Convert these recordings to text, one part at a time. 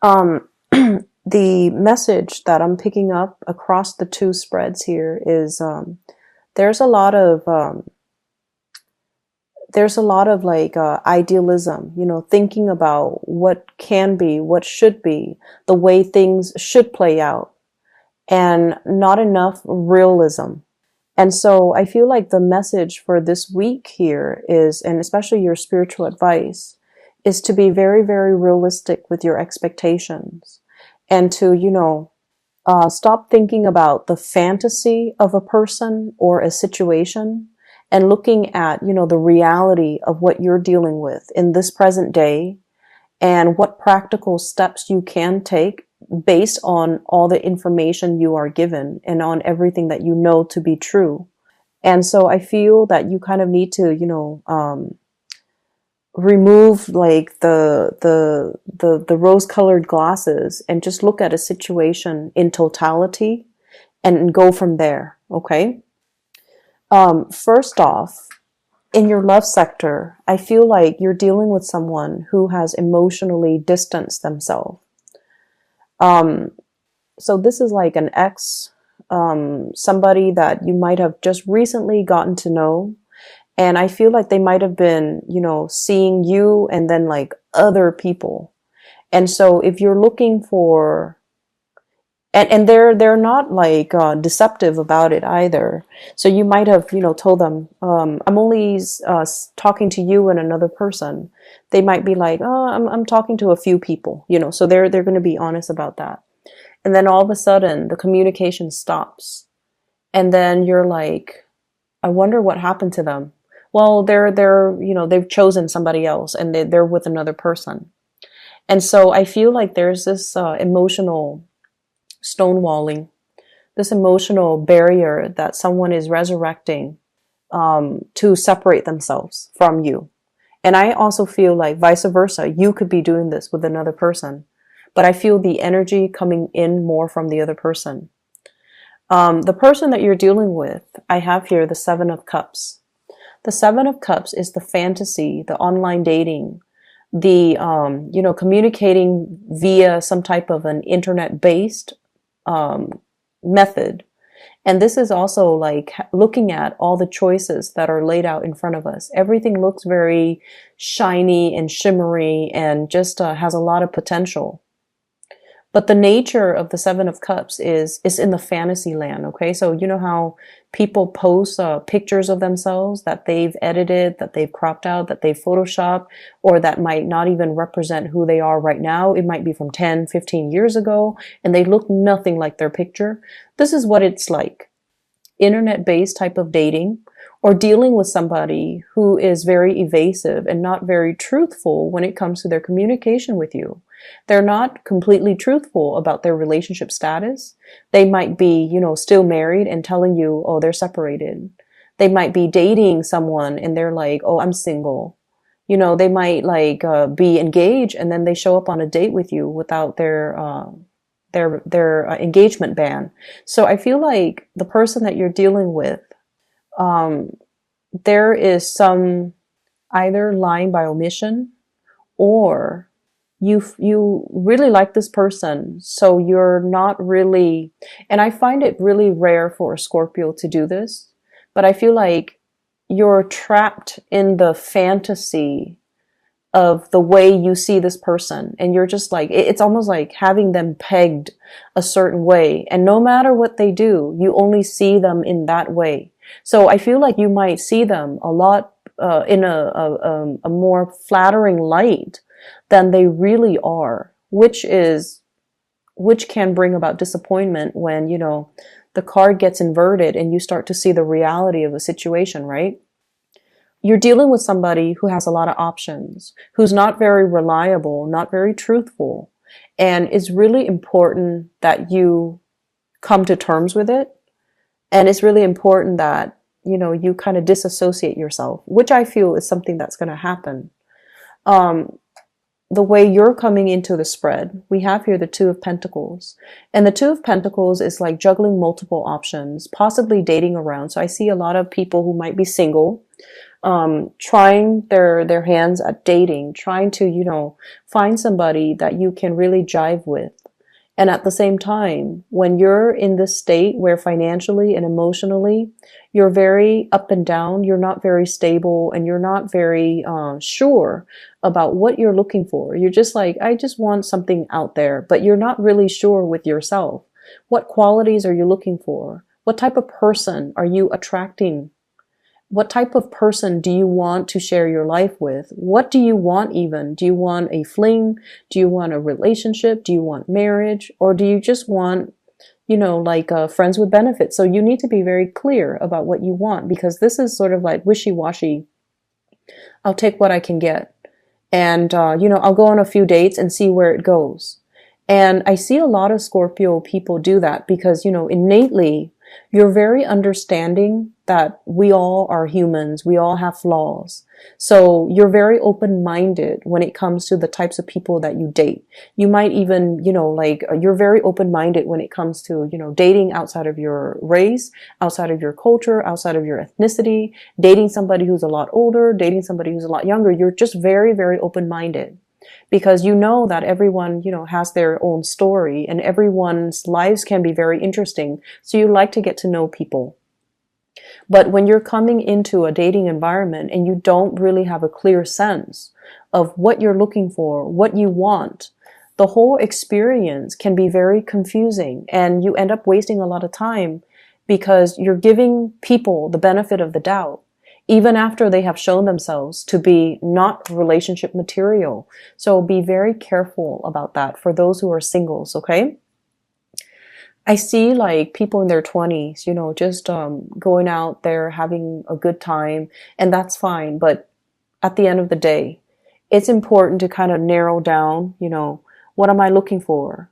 Um, the message that I'm picking up across the two spreads here is there's a lot of like idealism, thinking about what can be, what should be, the way things should play out, and not enough realism. And so I feel like the message for this week here is, and especially your spiritual advice, is to be very, very realistic with your expectations and to, stop thinking about the fantasy of a person or a situation and looking at, the reality of what you're dealing with in this present day and what practical steps you can take based on all the information you are given and on everything that you know to be true. And so I feel that you kind of need to, remove like the rose-colored glasses and just look at a situation in totality and go from there. Okay. First off, in your love sector, I feel like you're dealing with someone who has emotionally distanced themselves. Um, so this is like an ex, somebody that you might have just recently gotten to know. And I feel like they might have been, seeing you and then like other people. And so if you're looking for, and they're not like deceptive about it either. So you might have, told them, I'm only talking to you and another person. They might be like, oh, I'm talking to a few people, so they're going to be honest about that. And then all of a sudden the communication stops. And then you're like, I wonder what happened to them. Well, they've chosen somebody else and they're with another person. And so I feel like there's this emotional stonewalling, this emotional barrier that someone is resurrecting to separate themselves from you. And I also feel like vice versa, you could be doing this with another person. But I feel the energy coming in more from the other person. The person that you're dealing with, I have here the Seven of Cups. The Seven of Cups is the fantasy, the online dating, the, communicating via some type of an internet-based method. And this is also like looking at all the choices that are laid out in front of us. Everything looks very shiny and shimmery and just has a lot of potential. But the nature of the Seven of Cups is in the fantasy land, okay? So you know how people post pictures of themselves that they've edited, that they've cropped out, that they've photoshopped, or that might not even represent who they are right now. It might be from 10, 15 years ago, and they look nothing like their picture. This is what it's like. Internet-based type of dating, or dealing with somebody who is very evasive and not very truthful when it comes to their communication with you. They're not completely truthful about their relationship status. They might be, still married and telling you, oh, they're separated. They might be dating someone and they're like, oh, I'm single. They might like be engaged and then they show up on a date with you without their engagement band. So I feel like the person that you're dealing with, there is some either lying by omission, or you really like this person, so you're not really, and I find it really rare for a Scorpio to do this, but I feel like you're trapped in the fantasy of the way you see this person, and you're just like, it's almost like having them pegged a certain way, and no matter what they do, you only see them in that way. So I feel like you might see them a lot in a more flattering light than they really are, which can bring about disappointment when, the card gets inverted and you start to see the reality of a situation, right? You're dealing with somebody who has a lot of options, who's not very reliable, not very truthful. And it's really important that you come to terms with it. And it's really important that, you kind of disassociate yourself, which I feel is something that's going to happen. The way you're coming into the spread, we have here the Two of Pentacles. And the Two of Pentacles is like juggling multiple options, possibly dating around. So I see a lot of people who might be single, trying their hands at dating, trying to, find somebody that you can really jive with. And at the same time, when you're in this state where financially and emotionally, you're very up and down, you're not very stable, and you're not very sure about what you're looking for. You're just like, I just want something out there, but you're not really sure with yourself. What qualities are you looking for? What type of person are you attracting? What type of person do you want to share your life with? What do you want even? Do you want a fling? Do you want a relationship? Do you want marriage? Or do you just want, like friends with benefits? So you need to be very clear about what you want, because this is sort of like wishy-washy. I'll take what I can get. And, I'll go on a few dates and see where it goes. And I see a lot of Scorpio people do that because, innately, you're very understanding that we all are humans. We all have flaws. So you're very open-minded when it comes to the types of people that you date. You might even, you're very open-minded when it comes to, dating outside of your race, outside of your culture, outside of your ethnicity, dating somebody who's a lot older, dating somebody who's a lot younger. You're just very, very open-minded. Because you know that everyone, has their own story and everyone's lives can be very interesting. So you like to get to know people. But when you're coming into a dating environment and you don't really have a clear sense of what you're looking for, what you want, the whole experience can be very confusing and you end up wasting a lot of time because you're giving people the benefit of the doubt, even after they have shown themselves to be not relationship material. So be very careful about that for those who are singles, okay? I see like people in their 20s, just going out there having a good time, and that's fine. But at the end of the day, it's important to kind of narrow down, what am I looking for?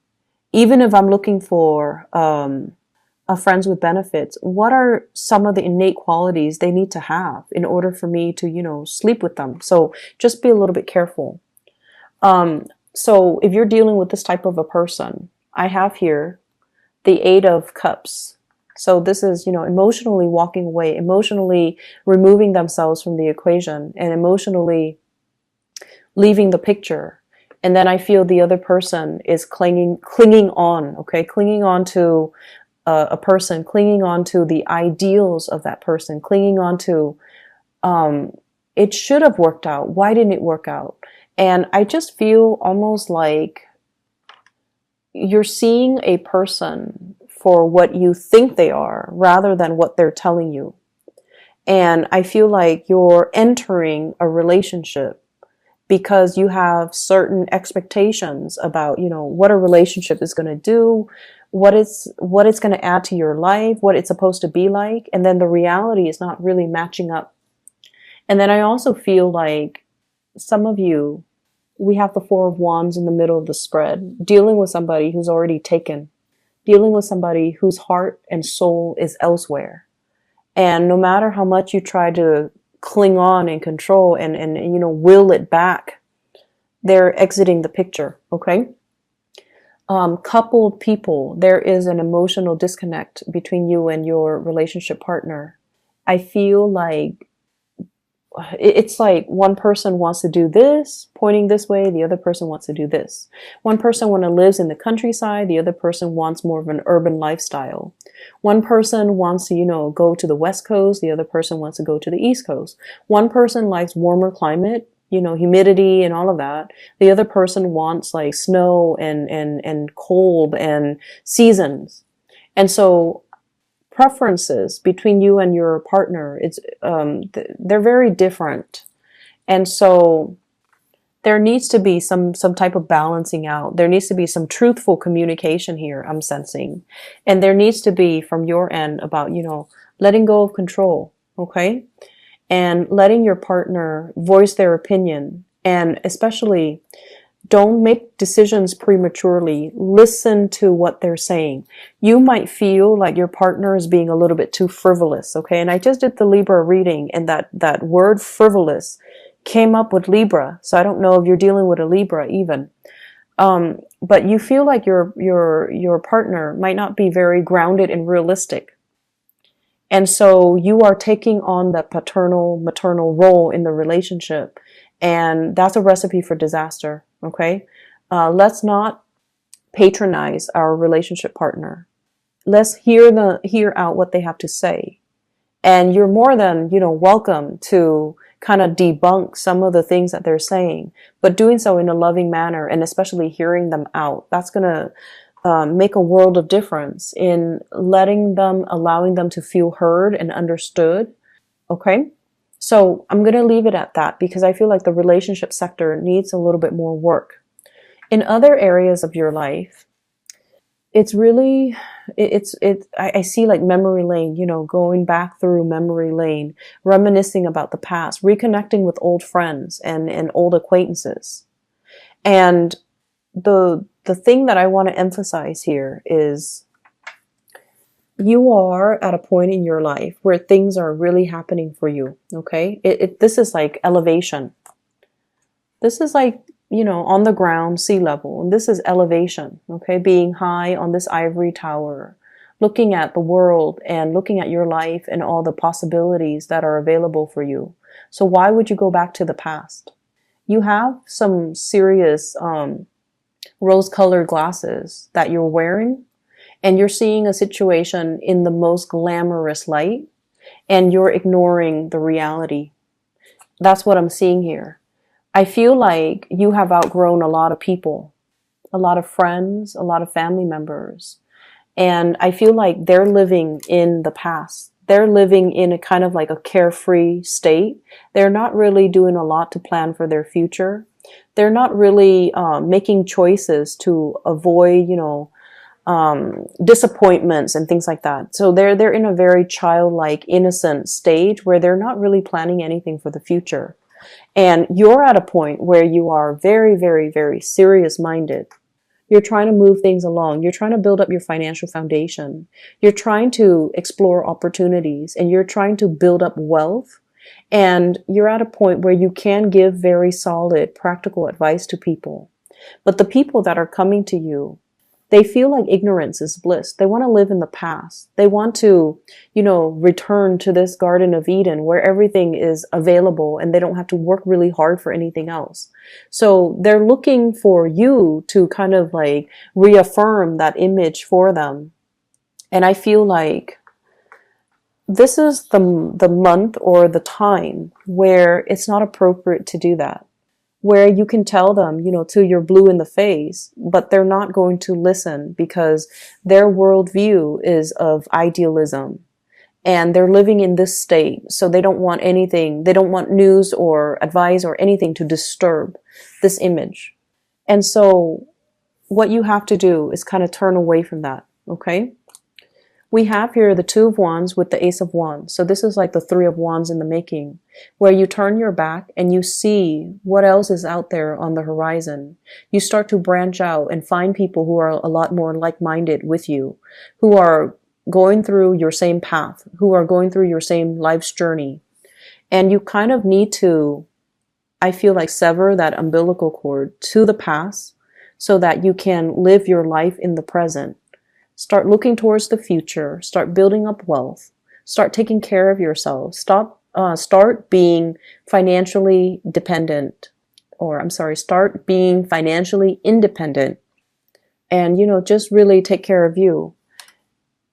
Even if I'm looking for a friends with benefits, what are some of the innate qualities they need to have in order for me to, sleep with them? So just be a little bit careful. So if you're dealing with this type of a person, I have here the 8 of Cups. So this is, emotionally walking away, emotionally removing themselves from the equation and emotionally leaving the picture. And then I feel the other person is clinging on, okay? Clinging on to a person, clinging on to the ideals of that person, clinging on to, it should have worked out. Why didn't it work out? And I just feel almost like you're seeing a person for what you think they are rather than what they're telling you. And I feel like you're entering a relationship because you have certain expectations about, what a relationship is going to do, what it's going to add to your life, what it's supposed to be like. And then the reality is not really matching up. And then I also feel like some of you, we have the 4 of Wands in the middle of the spread, dealing with somebody who's already taken, dealing with somebody whose heart and soul is elsewhere. And no matter how much you try to cling on and control and will it back, they're exiting the picture, okay? Coupled people, there is an emotional disconnect between you and your relationship partner. I feel like it's like one person wants to do this, pointing this way, the other person wants to do this. One person lives in the countryside, the other person wants more of an urban lifestyle. One person wants to, go to the West Coast, the other person wants to go to the East Coast. One person likes warmer climate, humidity and all of that. The other person wants like snow and cold and seasons. And so preferences between you and your partner, they're very different. And so there needs to be some type of balancing out. There needs to be some truthful communication here, I'm sensing. And there needs to be from your end about, letting go of control, okay? And letting your partner voice their opinion. And especially, don't make decisions prematurely. Listen to what they're saying. You might feel like your partner is being a little bit too frivolous, okay? And I just did the Libra reading, and that word frivolous came up with Libra. So I don't know if you're dealing with a Libra even. But you feel like your partner might not be very grounded and realistic. And so you are taking on the paternal, maternal role in the relationship. And that's a recipe for disaster. Okay. Let's not patronize our relationship partner. Let's hear out what they have to say. And you're more than, welcome to kind of debunk some of the things that they're saying, but doing so in a loving manner and especially hearing them out. That's going to make a world of difference in allowing them to feel heard and understood. Okay. So I'm going to leave it at that because I feel like the relationship sector needs a little bit more work. In other areas of your life, it's really, I see like memory lane, going back through memory lane, reminiscing about the past, reconnecting with old friends and old acquaintances. And the thing that I want to emphasize here is you are at a point in your life where things are really happening for you. Okay. This is like elevation. This is like, on the ground, sea level. And this is elevation. Okay. Being high on this ivory tower, looking at the world and looking at your life and all the possibilities that are available for you. So why would you go back to the past? You have some serious, rose-colored glasses that you're wearing, and you're seeing a situation in the most glamorous light, and you're ignoring the reality. That's what I'm seeing here. I feel like you have outgrown a lot of people, a lot of friends, a lot of family members, and I feel like they're living in the past. They're living in a kind of like a carefree state. They're not really doing a lot to plan for their future. They're not really making choices to avoid, disappointments and things like that. So they're in a very childlike, innocent stage where they're not really planning anything for the future. And you're at a point where you are very, very, very serious minded. You're trying to move things along. You're trying to build up your financial foundation. You're trying to explore opportunities and you're trying to build up wealth. And you're at a point where you can give very solid, practical advice to people. But the people that are coming to you, they feel like ignorance is bliss. They want to live in the past. They want to, return to this Garden of Eden where everything is available and they don't have to work really hard for anything else. So they're looking for you to kind of like reaffirm that image for them. And I feel like this is the month or the time where it's not appropriate to do that. Where you can tell them, till you're blue in the face, but they're not going to listen because their worldview is of idealism and they're living in this state. So they don't want anything, they don't want news or advice or anything to disturb this image. And so what you have to do is kind of turn away from that. Okay. We have here the Two of Wands with the Ace of Wands. So this is like the Three of Wands in the making, where you turn your back and you see what else is out there on the horizon. You start to branch out and find people who are a lot more like-minded with you, who are going through your same path, who are going through your same life's journey. And you kind of need to, I feel like, sever that umbilical cord to the past so that you can live your life in the present. Start looking towards the future. Start building up wealth. Start taking care of yourself. Start being financially dependent. Start being financially independent. And, just really take care of you.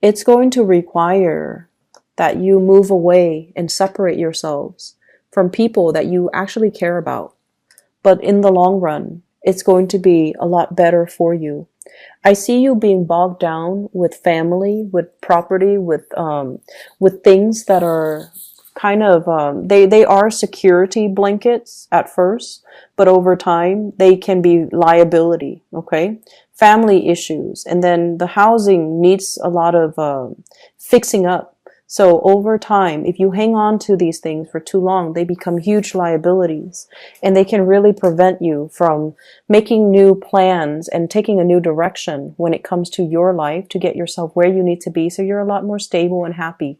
It's going to require that you move away and separate yourselves from people that you actually care about. But in the long run, it's going to be a lot better for you. I see you being bogged down with family, with property, with things that are kind of, they are security blankets at first, but over time they can be liability. Okay. Family issues. And then the housing needs a lot of, fixing up. So over time, if you hang on to these things for too long, they become huge liabilities and they can really prevent you from making new plans and taking a new direction when it comes to your life to get yourself where you need to be so you're a lot more stable and happy.